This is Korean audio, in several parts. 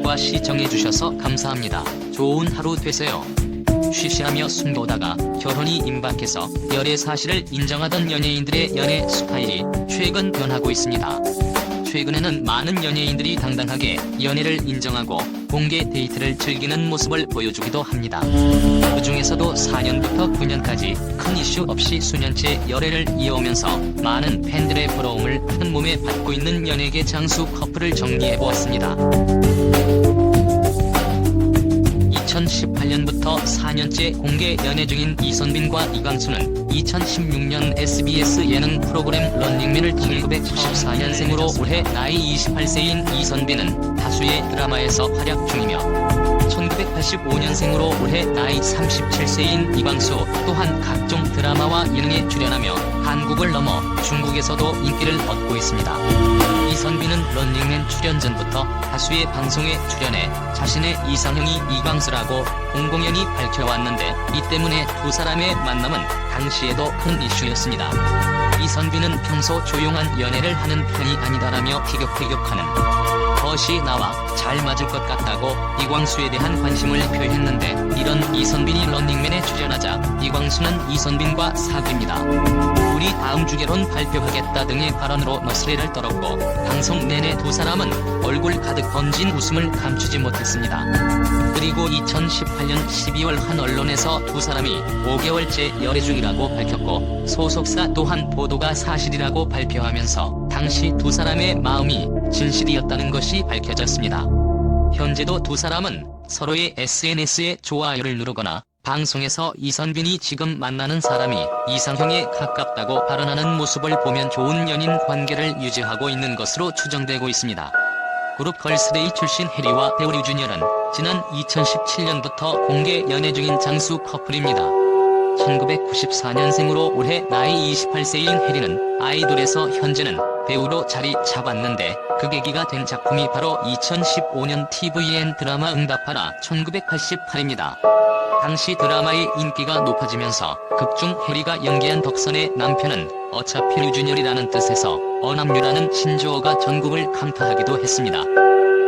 구독과 시청해주셔서 감사합니다. 좋은 하루 되세요. 쉬쉬하며 숨보다가 결혼이 임박해서 열애 사실을 인정하던 연예인들의 연애 스타일이 최근 변하고 있습니다. 최근에는 많은 연예인들이 당당하게 연애를 인정하고 공개 데이트를 즐기는 모습을 보여주기도 합니다. 그 중에서도 4년부터 9년까지 큰 이슈 없이 수년째 열애를 이어오면서 많은 팬들의 부러움을 큰 몸에 받고 있는 연예계 장수 커플을 정리해보았습니다. 2018년부터 4년째 공개 연애 중인 이선빈과 이광수는 2016년 SBS 예능 프로그램 런닝맨을 1994년생으로 올해 나이 28세인 이선빈은 다수의 드라마에서 활약 중이며 1985년생으로 올해 나이 37세인 이광수 또한 각종 드라마와 예능에 출연하며 한국을 넘어 중국에서도 인기를 얻고 있습니다. 이선빈은 런닝맨 출연 전부터 다수의 방송에 출연해 자신의 이상형이 이광수라고 공공연히 밝혀왔는데 이 때문에 두 사람의 만남은 당시에도 큰 이슈였습니다. 이선빈은 평소 조용한 연애를 하는 편이 아니다라며 티격태격하는 것이 나와 잘 맞을 것 같다고 이광수에 대한 관심을 표했는데 이런 이선빈이 런닝맨에 출연하자 이광수는 이선빈과 사귀입니다. 우리 다음 주 결혼 발표하겠다 등의 발언으로 너스레를 떨었고 방송 내내 두 사람은 얼굴 가득 번진 웃음을 감추지 못했습니다. 그리고 2018년 12월 한 언론에서 두 사람이 5개월째 열애 중이라고 밝혔고 소속사 또한 보도가 사실이라고 발표하면서 당시 두 사람의 마음이 진실이었다는 것이 밝혀졌습니다. 현재도 두 사람은 서로의 SNS에 좋아요를 누르거나 방송에서 이선빈이 지금 만나는 사람이 이상형에 가깝다고 발언하는 모습을 보면 좋은 연인 관계를 유지하고 있는 것으로 추정되고 있습니다. 그룹 걸스데이 출신 해리와 배우 류준열은 지난 2017년부터 공개 연애 중인 장수 커플입니다. 1994년생으로 올해 나이 28세인 해리는 아이돌에서 현재는 배우로 자리 잡았는데 그 계기가 된 작품이 바로 2015년 TVN 드라마 응답하라 1988입니다. 당시 드라마의 인기가 높아지면서 극중 해리가 연기한 덕선의 남편은 어차피 류준열이라는 뜻에서 어남류라는 신조어가 전국을 감탄하기도 했습니다.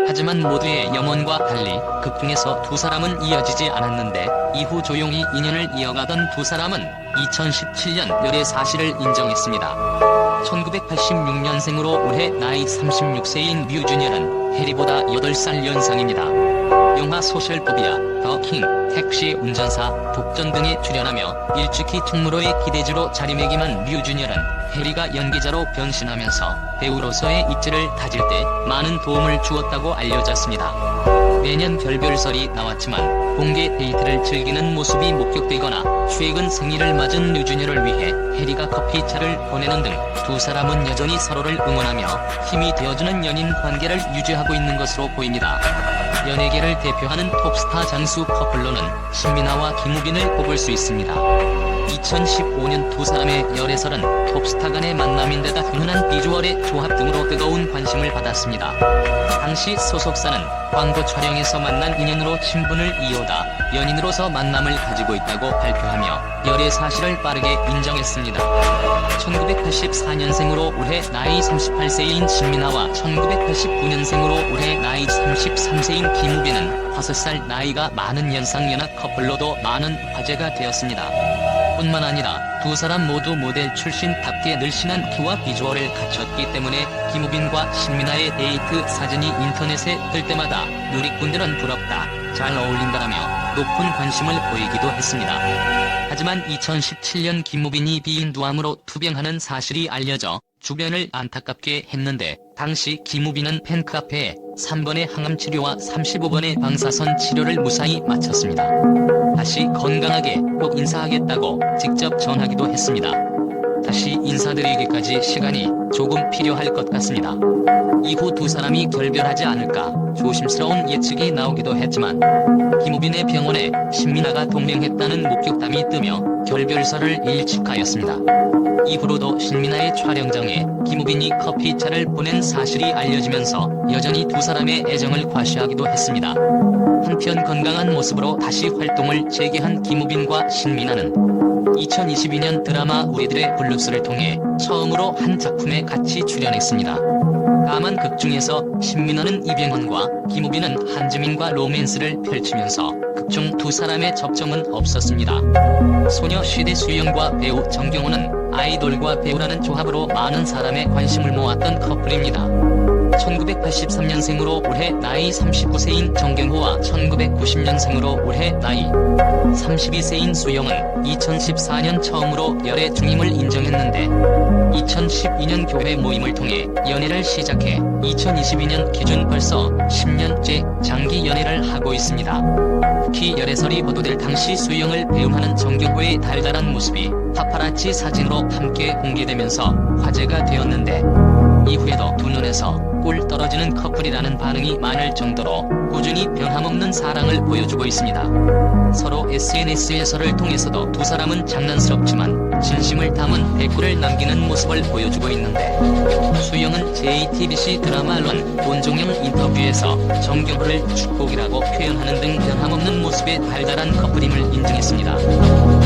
하지만 모두의 염원과 달리 극중에서 두 사람은 이어지지 않았는데 이후 조용히 인연을 이어가던 두 사람은 2017년 열애 사실을 인정했습니다. 1986년생으로 올해 나이 36세인 류준열은 해리보다 8살 연상입니다. 영화 소셜포비아, 더 킹, 택시 운전사, 독전 등에 출연하며 일찍이 충무로의 기대주로 자리매김한 류준열은 해리가 연기자로 변신하면서 배우로서의 입지를 다질 때 많은 도움을 주었다고 알려졌습니다. 매년 별별설이 나왔지만 공개 데이트를 즐기는 모습이 목격되거나 최근 생일을 맞은 류준열을 위해 해리가 커피차를 보내는 등 두 사람은 여전히 서로를 응원하며 힘이 되어주는 연인 관계를 유지하고 있는 것으로 보입니다. 연예계를 대표하는 톱스타 장수 커플로는 신민아와 김우빈을 꼽을 수 있습니다. 2015년 두 사람의 열애설은 톱스타 간의 만남인데다 흔한 비주얼의 조합 등으로 뜨거운 관심을 받았습니다. 당시 소속사는 광고 촬영에서 만난 인연으로 친분을 이어다 연인으로서 만남을 가지고 있다고 발표하며 열애 사실을 빠르게 인정했습니다. 1984년생으로 올해 나이 38세인 신민아와 1989년생으로 올해 나이 33세인 김우빈은 5살 나이가 많은 연상연하 커플로도 많은 화제가 되었습니다. 뿐만 아니라 두 사람 모두 모델 출신답게 늘씬한 키와 비주얼을 갖췄기 때문에 김우빈과 신민아의 데이트 사진이 인터넷에 뜰 때마다 누리꾼들은 부럽다, 잘 어울린다라며 높은 관심을 보이기도 했습니다. 하지만 2017년 김우빈이 비인두암으로 투병하는 사실이 알려져 주변을 안타깝게 했는데 당시 김우빈은 팬카페에 3번의 항암치료와 35번의 방사선 치료를 무사히 마쳤습니다. 다시 건강하게 꼭 인사하겠다고 직접 전하기도 했습니다. 다시 인사드리기까지 시간이 조금 필요할 것 같습니다. 이후 두 사람이 결별하지 않을까 조심스러운 예측이 나오기도 했지만 김우빈의 병원에 신민아가 동명했다는 목격담이 뜨며 결별설을 일축하였습니다. 이후로도 신민아의 촬영장에 김우빈이 커피차를 보낸 사실이 알려지면서 여전히 두 사람의 애정을 과시하기도 했습니다. 한편 건강한 모습으로 다시 활동을 재개한 김우빈과 신민아는 2022년 드라마 우리들의 블루스를 통해 처음으로 한 작품에 같이 출연했습니다. 다만 극중에서 신민아는 이병헌과 김우빈은 한지민과 로맨스를 펼치면서 극중 두 사람의 접점은 없었습니다. 소녀시대 수영과 배우 정경호는 아이돌과 배우라는 조합으로 많은 사람의 관심을 모았던 커플입니다. 1983년생으로 올해 나이 39세인 정경호와 1990년생으로 올해 나이 32세인 수영은 2014년 처음으로 열애 중임을 인정했는데 2012년 교회 모임을 통해 연애를 시작해 2022년 기준 벌써 10년째 장기 연애를 하고 있습니다. 특히 열애설이 보도될 당시 수영을 배웅하는 정경호의 달달한 모습이 파파라치 사진으로 함께 공개되면서 화제가 되었는데 이후에도 두 눈에서 꿀 떨어지는 커플이라는 반응이 많을 정도로 꾸준히 변함없는 사랑을 보여주고 있습니다. 서로 SNS에서를 통해서도 두 사람은 장난스럽지만 진심을 담은 댓글을 남기는 모습을 보여주고 있는데 수영은 JTBC 드라마 런 본종영 인터뷰에서 정경호를 축복이라고 표현하는 등 변함없는 모습의 달달한 커플임을 인증했습니다.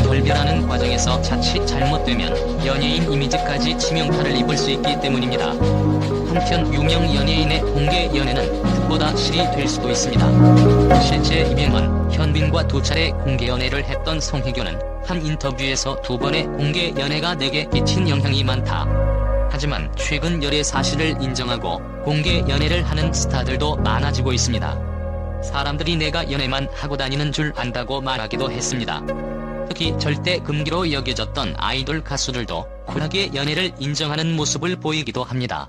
결별하는 과정에서 자칫 잘못되면 연예인 이미지까지 치명타를 입을 수 있기 때문입니다. 한편 유명 연예인의 공개 연애는 뜻보다 실이 될 수도 있습니다. 실제 이병헌, 현빈과 두 차례 공개 연애를 했던 송혜교는 한 인터뷰에서 두 번의 공개 연애가 내게 끼친 영향이 많다. 하지만 최근 열애 사실을 인정하고 공개 연애를 하는 스타들도 많아지고 있습니다. 사람들이 내가 연애만 하고 다니는 줄 안다고 말하기도 했습니다. 특히 절대 금기로 여겨졌던 아이돌 가수들도 쿨하게 연애를 인정하는 모습을 보이기도 합니다.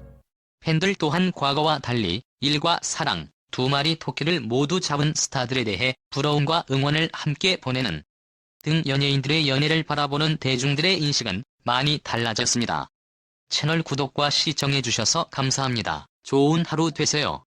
팬들 또한 과거와 달리 일과 사랑, 두 마리 토끼를 모두 잡은 스타들에 대해 부러움과 응원을 함께 보내는 등 연예인들의 연애를 바라보는 대중들의 인식은 많이 달라졌습니다. 채널 구독과 시청해주셔서 감사합니다. 좋은 하루 되세요.